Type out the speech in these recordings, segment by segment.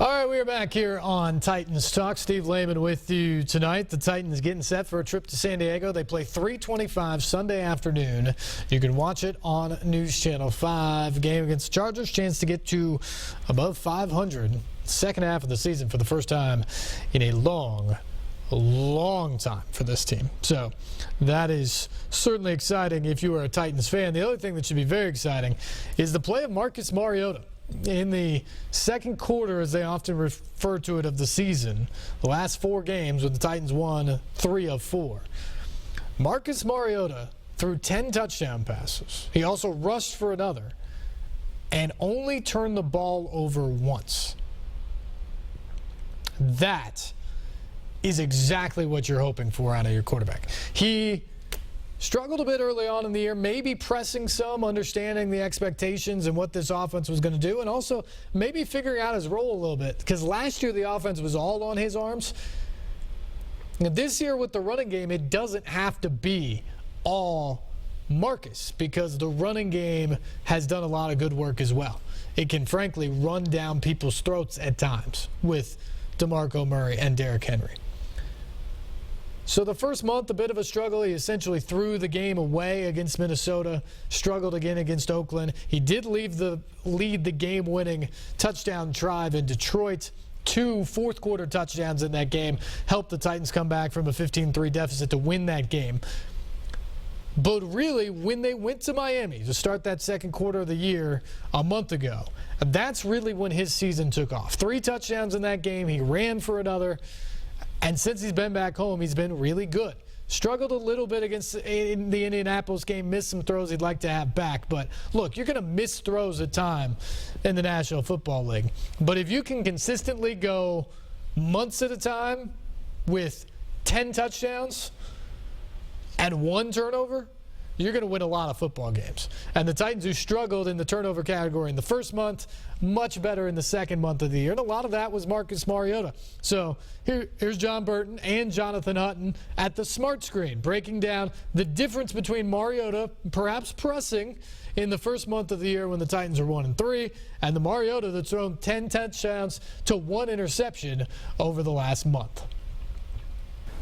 All right, we are back here on Titans Talk. Steve Lehman with you tonight. The Titans getting set for a trip to San Diego. They play 3:25 Sunday afternoon. You can watch it on NewsChannel 5. Game against the Chargers. Chance to get to above 500. Second half of the season for the first time in a long time for this team. So that is certainly exciting if you are a Titans fan. The other thing that should be very exciting is the play of Marcus Mariota. In the second quarter, as they often refer to it, of the season, the last 4 games when the Titans won 3 of 4, Marcus Mariota threw 10 touchdown passes. He also rushed for another and only turned the ball over once. That is exactly what you're hoping for out of your quarterback. He struggled a bit early on in the year, maybe pressing some, understanding the expectations and what this offense was going to do, and also maybe figuring out his role a little bit, because last year the offense was all on his arms. Now, this year with the running game, it doesn't have to be all Marcus, because the running game has done a lot of good work as well. It can frankly run down people's throats at times with DeMarco Murray and Derrick Henry. So the first month, a bit of a struggle. He essentially threw the game away against Minnesota, struggled again against Oakland. He did lead the game-winning touchdown drive in Detroit. 2 fourth-quarter touchdowns in that game helped the Titans come back from a 15-3 deficit to win that game. But really, when they went to Miami to start that second quarter of the year a month ago, that's really when his season took off. 3 touchdowns in that game. He ran for another. And since he's been back home, he's been really good. Struggled a little bit in the Indianapolis game, missed some throws he'd like to have back. But look, you're going to miss throws at time in the National Football League. But if you can consistently go months at a time with 10 touchdowns and 1 turnover, you're going to win a lot of football games. And the Titans, who struggled in the turnover category in the first month, much better in the second month of the year. And a lot of that was Marcus Mariota. So here's John Burton and Jonathan Hutton at the smart screen, breaking down the difference between Mariota perhaps pressing in the first month of the year when the Titans are 1-3, and the Mariota that's thrown 10 touchdowns to 1 interception over the last month.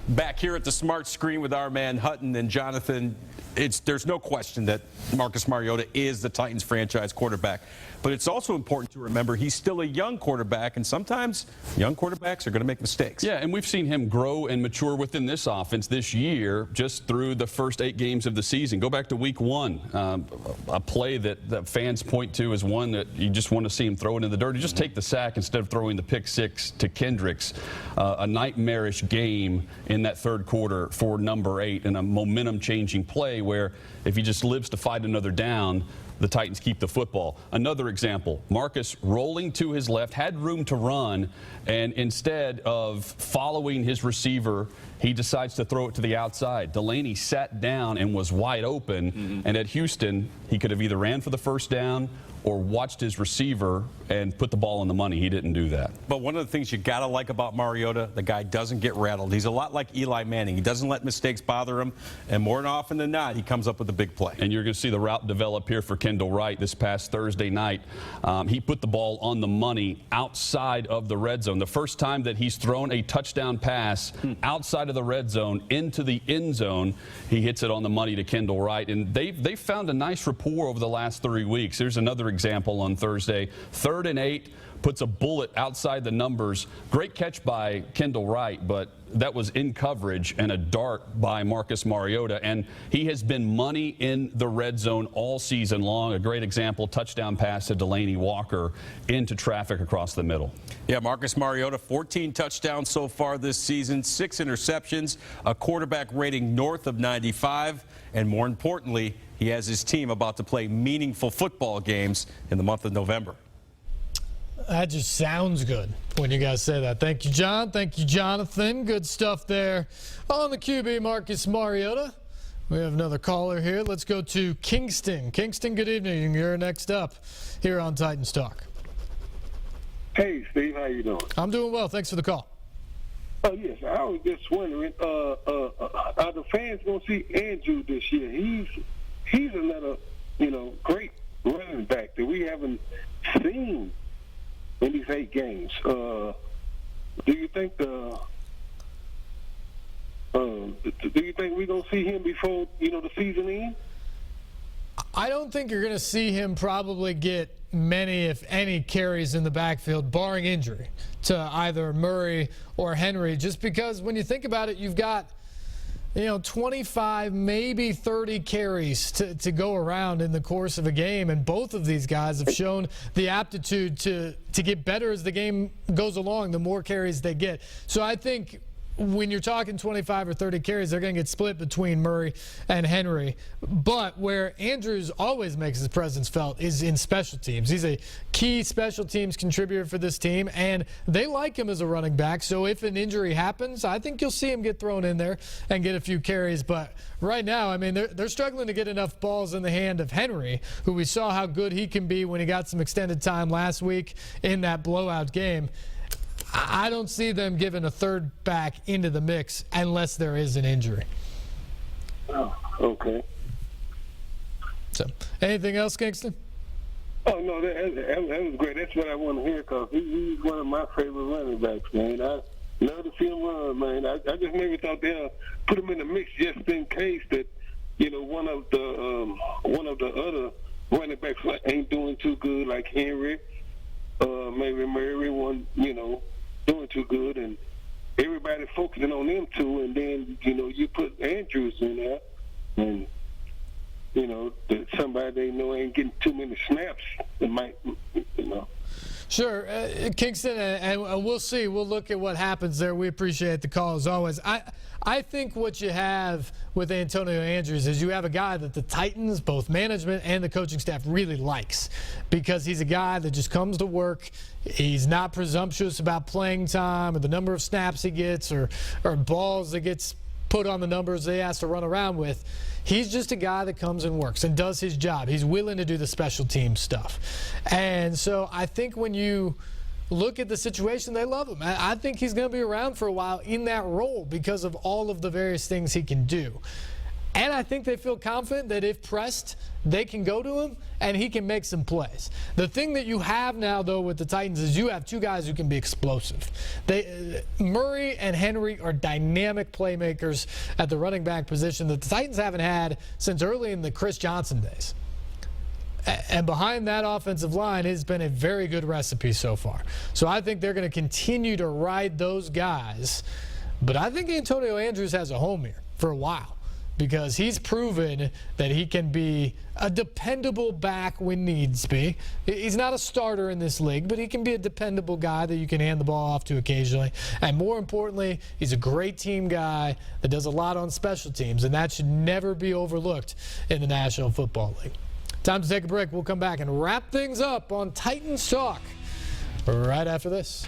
Back here at the smart screen with our man Hutton and Jonathan, there's no question that Marcus Mariota is the Titans franchise quarterback. But it's also important to remember he's still a young quarterback, and sometimes young quarterbacks are going to make mistakes. Yeah, and we've seen him grow and mature within this offense this year just through the first 8 games of the season. Go back to week 1, a play that fans point to as one that you just want to see him throw it in the dirt. You just take the sack instead of throwing the pick 6 to Kendricks. A nightmarish game in that third quarter for number 8, and a momentum-changing play where if he just lives to fight another down, the Titans keep the football. Another example, Marcus rolling to his left, had room to run, and instead of following his receiver, he decides to throw it to the outside. Delaney sat down and was wide open, and at Houston, he could have either ran for the first down or watched his receiver and put the ball on the money. He didn't do that. But one of the things you got to like about Mariota, the guy doesn't get rattled. He's a lot like Eli Manning. He doesn't let mistakes bother him, and more often than not, he comes up with a big play. And you're going to see the route develop here for Kendall Wright this past Thursday night. He put the ball on the money outside of the red zone. The first time that he's thrown a touchdown pass outside of the red zone into the end zone, he hits it on the money to Kendall Wright. And they've found a nice rapport over the last 3 weeks. Here's another example on Thursday. 3rd and 8, puts a bullet outside the numbers. Great catch by Kendall Wright, but that was in coverage and a dart by Marcus Mariota. And he has been money in the red zone all season long. A great example, touchdown pass to Delaney Walker into traffic across the middle. Yeah, Marcus Mariota, 14 touchdowns so far this season, 6 interceptions, a quarterback rating north of 95, and more importantly, he has his team about to play meaningful football games in the month of November. That just sounds good when you guys say that. Thank you, John. Thank you, Jonathan. Good stuff there on the QB, Marcus Mariota. We have another caller here. Let's go to Kingston. Kingston, good evening. You're next up here on Titans Talk. Hey, Steve. How you doing? I'm doing well. Thanks for the call. Oh, yes. I was just wondering, are the fans going to see Andrew this year? He's another, great running back that we haven't seen in these 8 games. Do you think we're gonna see him before the season ends? I don't think you're going to see him probably get many, if any, carries in the backfield, barring injury to either Murray or Henry, just because when you think about it, you've got 25, maybe 30 carries to go around in the course of a game, and both of these guys have shown the aptitude to get better as the game goes along, the more carries they get. So I think when you're talking 25 or 30 carries, they're going to get split between Murray and Henry. But where Andrews always makes his presence felt is in special teams. He's a key special teams contributor for this team, and they like him as a running back. So if an injury happens, I think you'll see him get thrown in there and get a few carries. But right now, I mean, they're struggling to get enough balls in the hand of Henry, who we saw how good he can be when he got some extended time last week in that blowout game. I don't see them giving a third back into the mix unless there is an injury. Oh, okay. So, anything else, Kingston? Oh, no, that was great. That's what I want to hear, because he's one of my favorite running backs, man. I love to see him run, man. I just maybe thought they'll put him in the mix just in case that, one of the other running backs ain't doing too good, like Henry. Maybe Murray one, doing too good, and everybody focusing on them two, and then, you put Andrews in there, and, that somebody they know ain't getting too many snaps, it might, Sure. Kingston, and we'll see. We'll look at what happens there. We appreciate the call as always. I think what you have with Antonio Andrews is you have a guy that the Titans, both management and the coaching staff, really likes, because he's a guy that just comes to work. He's not presumptuous about playing time or the number of snaps he gets or balls that gets put on the numbers they has to run around with. He's just a guy that comes and works and does his job. He's willing to do the special team stuff. And so I think when you look at the situation, they love him. I think he's going to be around for a while in that role because of all of the various things he can do. And I think they feel confident that if pressed, they can go to him and he can make some plays. The thing that you have now, though, with the Titans is you have two guys who can be explosive. Murray and Henry are dynamic playmakers at the running back position that the Titans haven't had since early in the Chris Johnson days. And behind that offensive line has been a very good recipe so far. So I think they're going to continue to ride those guys. But I think Antonio Andrews has a home here for a while, because he's proven that he can be a dependable back when needs be. He's not a starter in this league, but he can be a dependable guy that you can hand the ball off to occasionally. And more importantly, he's a great team guy that does a lot on special teams, and that should never be overlooked in the National Football League. Time to take a break. We'll come back and wrap things up on Titans Talk right after this.